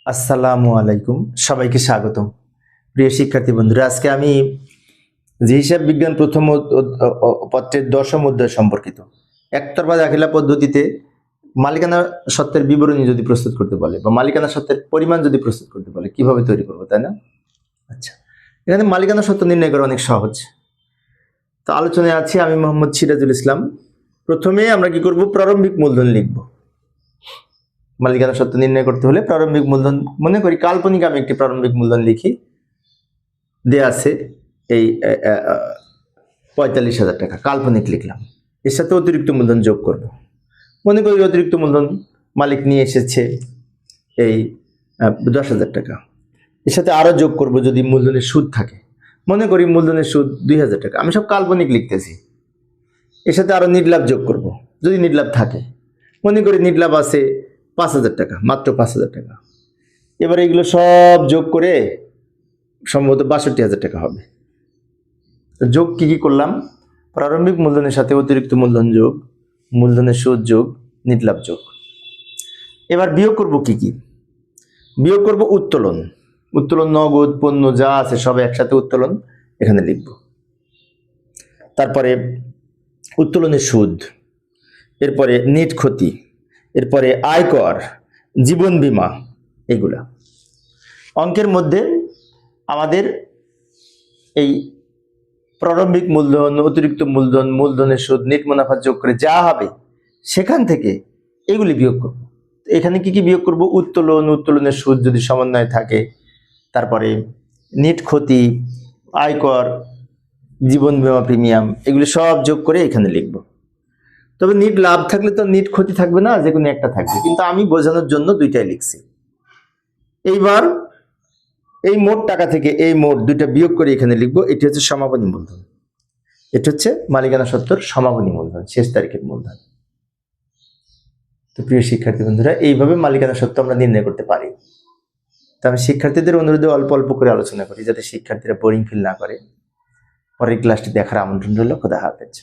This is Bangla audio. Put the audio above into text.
আসসালামু আলাইকুম, সবাইকে স্বাগতম। প্রিয় শিক্ষার্থী বন্ধুরা, আজকে আমি যে হিসাব বিজ্ঞান প্রথম পত্রের দশম অধ্যায় সম্পর্কিত একতরফা দাখিলা পদ্ধতিতে মালিকানা সত্ত্বের বিবরণী যদি প্রস্তুত করতে বলে বা মালিকানা সত্ত্বের পরিমাণ যদি প্রস্তুত করতে বলে কিভাবে তৈরি করবো, তাই না? আচ্ছা, এখানে মালিকানা সত্ত্ব নির্ণয় করা অনেক সহজ। তো আলোচনায় আছি আমি মোহাম্মদ সিরাজুল ইসলাম। প্রথমে আমরা কি করব, প্রারম্ভিক মূলধন লিখব। মালিকানা সত্ত্ব নির্ণয় করতে হলে প্রারম্ভিক মূলধন, মনে করি কাল্পনিক আমি একটি প্রারম্ভিক মূলধন লিখি, দেয়া আছে এই ৪৫,০০০ টাকা, কাল্পনিক লিখলাম। এর সাথে অতিরিক্ত মূলধন যোগ করব। মনে করি অতিরিক্ত মূলধন মালিক নিয়ে এসেছে এই ১০,০০০ টাকা। এর সাথে আরো যোগ করব যদি মূলধনের সুদ থাকে। মনে করি মূলধনের সুদ ২,০০০ টাকা, আমি সব কাল্পনিক লিখতেছি। এর সাথে আরো নির্লাভ যোগ করব যদি নির্লাভ থাকে। মনে করি নির্লাভ আছে ৫,০০০ টাকা, মাত্র ৫,০০০ টাকা। এবার এগুলো সব যোগ করে সম্ভবত ৬২,০০০ টাকা হবে। যোগ কি কি করলাম? প্রারম্ভিক মূলধনের সাথে অতিরিক্ত মূলধন যোগ, মূলধনের সুদ যোগ, নির্লাভ যোগ। এবার বিয়োগ করব কি কি? বিয়োগ করব উত্তোলন। উত্তোলন নগদ পণ্য যা আছে সব একসাথে উত্তোলন এখানে লিখব। তারপরে উত্তোলনের সুদ, এরপরে নেট ক্ষতি, এরপরে আয়কর, জীবন বীমা, এগুলা অঙ্কের মধ্যে আমাদের এই প্রারম্ভিক মূলধন, অতিরিক্ত মূলধন, মূলধনের সুদ, নেট মুনাফা যোগ করে যা হবে সেখান থেকে এগুলি বিয়োগ করব। এখানে কি কি বিয়োগ করব? উত্তোলন, উত্তোলনের সুদ যদি সমন্বয় থাকে, তারপরে নেট ক্ষতি, আয়কর, জীবন বীমা প্রিমিয়াম, এগুলি সব যোগ করে এখানে লিখব। তবে নেট লাভ থাকলে তো নেট ক্ষতি থাকবে না, যে কোনো একটা থাকবে, কিন্তু আমি বোঝানোর জন্য দুইটাই লিখছি। এইবার এই মোট টাকা থেকে এই মোট দুইটা বিয়োগ করে এখানে লিখব। এটি হচ্ছে সমাপনী মূলধন, এটা হচ্ছে মালিকানা সত্ত্বর সমাপনী মূলধন, শেষ তারিখের মূলধন। তো প্রিয় শিক্ষার্থী বন্ধুরা, এইভাবে মালিকানা সত্ত্ব আমরা নির্ণয় করতে পারি। তো আমি শিক্ষার্থীদের অনুরোধে অল্প অল্প করে আলোচনা করি, যাতে শিক্ষার্থীরা বোরিং ফিল না করে। পরের ক্লাসটি দেখার আমন্ত্রণ রইল। খোদা হাফেজ।